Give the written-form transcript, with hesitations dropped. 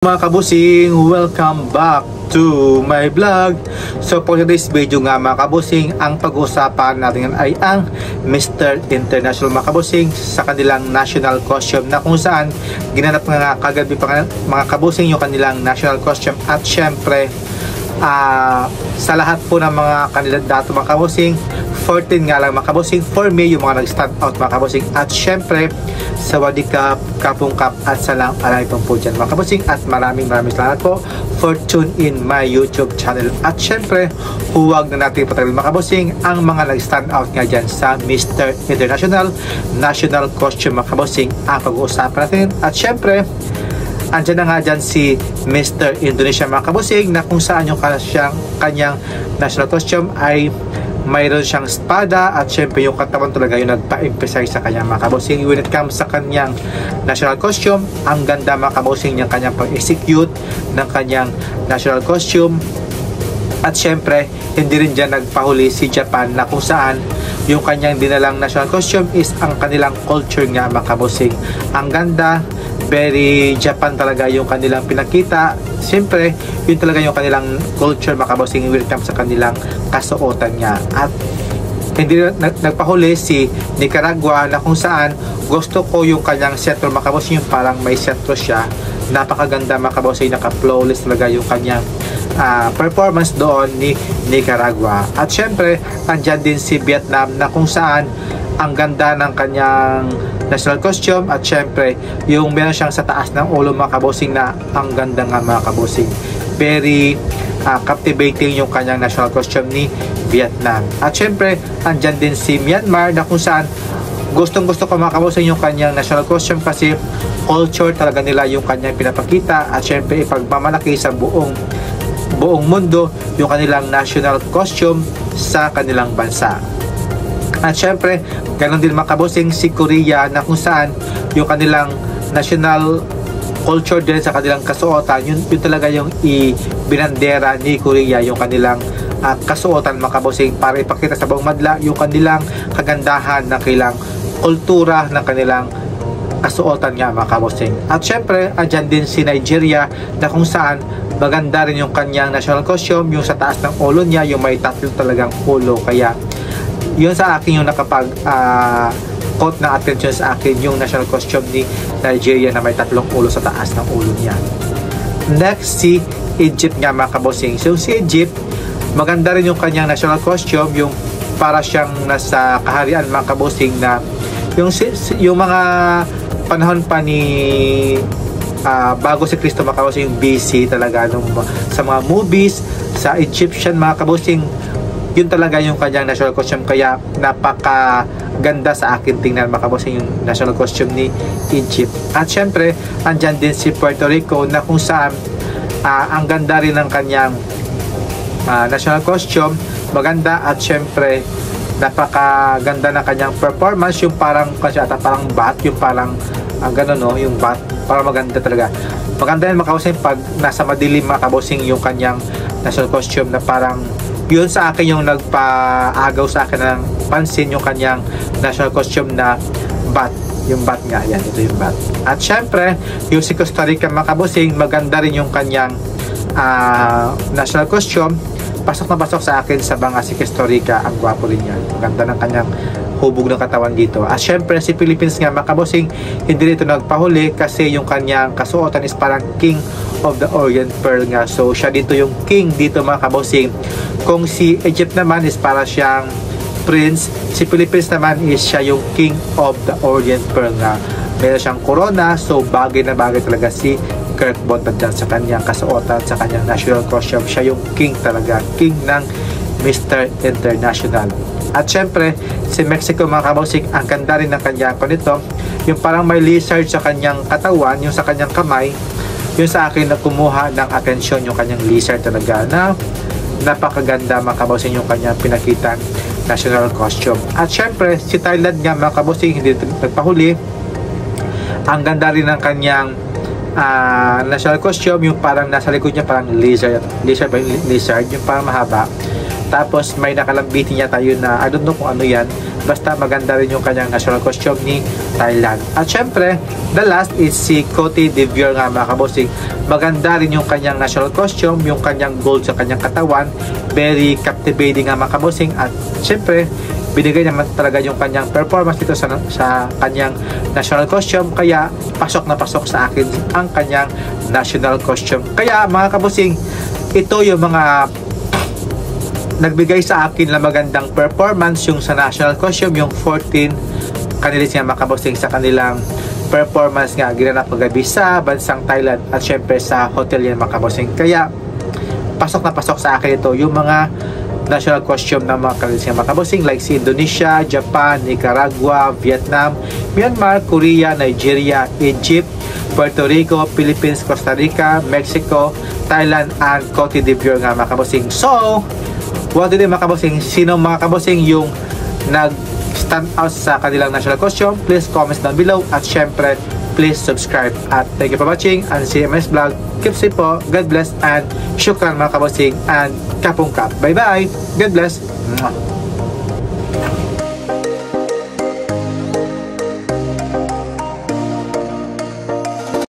Mga kabusing, welcome back to my vlog. So for today's video nga mga kabusing, ang pag-uusapan natin ay ang Mr. International mga kabusing sa kanilang national costume, na kung saan ginanap nga kagabi pa mga kabusing yung kanilang national costume. At syempre sa lahat po ng mga kandidato mga kabusing, 14 nga lang mga kabusing, for me yung mga nag-stand out mga kabusing. At syempre sa Wadikap, Kapungkap at Salang Alaytong po dyan mga kabusing. At maraming salamat po for tune in my YouTube channel. At syempre huwag na natin patagal mga kabusing ang mga nag-stand out nga dyan sa Mr. International National Costume mga kabusing ang pag-uusapan natin. At syempre andyan na nga dyan si Mr. Indonesia mga kabusing, na kung saan yung kanyang national costume ay mayroon siyang espada. At syempre yung katawan talaga yung nagpa-emphasize sa kanyang mga kabusing. When it comes sa kanyang national costume, ang ganda mga kabusing niyang kanyang pag-execute ng kanyang national costume. At syempre hindi rin dyan nagpahuli si Japan, na kung saan yung kanyang dinalang national costume is ang kanilang culture nga mga kabusing. Ang ganda, very Japan talaga yung kanilang pinakita. Siyempre yun talaga yung kanilang culture mga kabusing when it comes sa kanilang kasuotan niya. At hindi nagpahuli si Nicaragua, na kung saan gusto ko yung kanyang sentro mga kabusing, yung parang may sentro siya. Napakaganda mga kabusing, naka-flawless talaga yung kanyang performance doon ni Nicaragua. At syempre andyan din si Vietnam, na kung saan ang ganda ng kanyang national costume. At syempre yung meron siyang sa taas ng ulo mga kabusing, na ang ganda nga mga kabusing. Very captivating yung kanyang national costume ni Vietnam. At syempre andyan din si Myanmar, na kung saan gustong gusto ko mga kabusing yung kanyang national costume, kasi culture talaga nila yung kanyang pinapakita. At syempre ipagmamalaki sa buong mundo yung kanilang national costume sa kanilang bansa. At syempre ganon din mga kabusing si Korea, na kung saan yung kanilang national culture din sa kanilang kasuotan, yun talaga yung ibinandera ni Korea, yung kanilang kasuotan mga kabusing, para ipakita sa buong madla yung kanilang kagandahan ng kanilang kultura ng kanilang kasuotan nga mga kabusing. At syempre andyan din si Nigeria, na kung saan maganda rin yung kanyang national costume, yung sa taas ng ulo niya yung may tatlong talagang ulo. Kaya yun sa akin yung caught na attention sa akin, yung national costume ni Nigeria na may tatlong ulo sa taas ng ulo niya. Next si Egypt nga mga kabusing. So si Egypt, maganda rin yung kanyang national costume, yung para siyang nasa kaharian mga kabusing, na yung mga panahon pa ni bago si Kristo mga kabusing, yung BC talaga, sa mga movies sa Egyptian mga kabusing, yun talaga yung kanyang national costume. Kaya napakaganda sa akin tingnan mga kabusing yung national costume ni Egypt. At syempre andyan din si Puerto Rico, na kung saan ang ganda rin ng kanyang national costume, maganda. At syempre napakaganda ng kanyang performance, yung parang parang bat, yung parang gano'n no, yung bat, parang maganda talaga. Maganda yan mga kabusing pag nasa madilim mga kabusing yung kanyang national costume, na parang yun sa akin yung nagpaagaw sa akin ng pansin, yung kanyang national costume na bat, yung bat nga yan, ito yung bat. At syempre yung si Costa Rica mga kabusing, maganda rin yung kanyang national costume. Pasok na pasok sa akin sa mga si Costa Rica, ang gwapo rin yan, maganda ng kanyang hubog ng katawan dito. At syempre si Philippines nga mga kabusing, hindi dito nagpahuli, kasi yung kanyang kasuotan is parang King of the Orient Pearl nga. So siya dito yung king dito mga kabusing. Kung si Egypt naman is para siyang prince, si Philippines naman is siya yung King of the Orient Pearl nga. Meron siyang corona, so bagay na bagay talaga si Kurt Bonta dyan sa kanyang kasuotan, sa kanyang national costume. Siya yung king talaga, king ng Mr. International. At syempre si Mexico mga kabusing, ang ganda rin ng kanyang nito, yung parang may lizard sa kanyang katawan, yung sa kanyang kamay. Yung sa akin na kumuha ng atensyon, yung kanyang lizard talaga, na napakaganda mga kabusing yung kanyang pinakitang national costume. At syempre si Thailand nga mga kabusing, hindi nagpahuli, ang ganda rin ng kanyang national costume, yung parang nasa likod niya parang lizard ba yung lizard, yung parang mahaba, Tapos may nakalambitin niya tayo na I don't know kung ano yan, basta maganda rin yung kanyang national costume ni Thailand. At syempre, the last is si Cote d'Ivoire nga mga kabosing. Maganda rin yung kanyang national costume, yung kanyang gold sa kanyang katawan, very captivating nga mga kabosing. At syempre, binigay naman talaga yung kanyang performance dito sa kanyang national costume, kaya pasok na pasok sa akin ang kanyang national costume. Kaya mga kabosing, ito yung mga nagbigay sa akin na magandang performance, yung sa national costume, yung 14 kanilis nga mga kabosing sa kanilang performance nga ginanap kagabi sa bansang Thailand at syempre sa hotel yan mga kabosing. Kaya pasok na pasok sa akin ito yung mga national costume ng mga kanilis nga mga kabosing, like si Indonesia, Japan, Nicaragua, Vietnam, Myanmar, Korea, Nigeria, Egypt, Puerto Rico, Philippines, Costa Rica, Mexico, Thailand, and Cote d'Ivoire nga mga kabosing. So what do you mga kabosing? Sino mga kabosing yung nag-stand out sa kanilang national costume? Please comment down below at syempre, please subscribe. At thank you for watching and see you in my next vlog. Keep safe po. God bless and syukran mga kabosing and kapong kap. Bye bye. God bless. Mwah.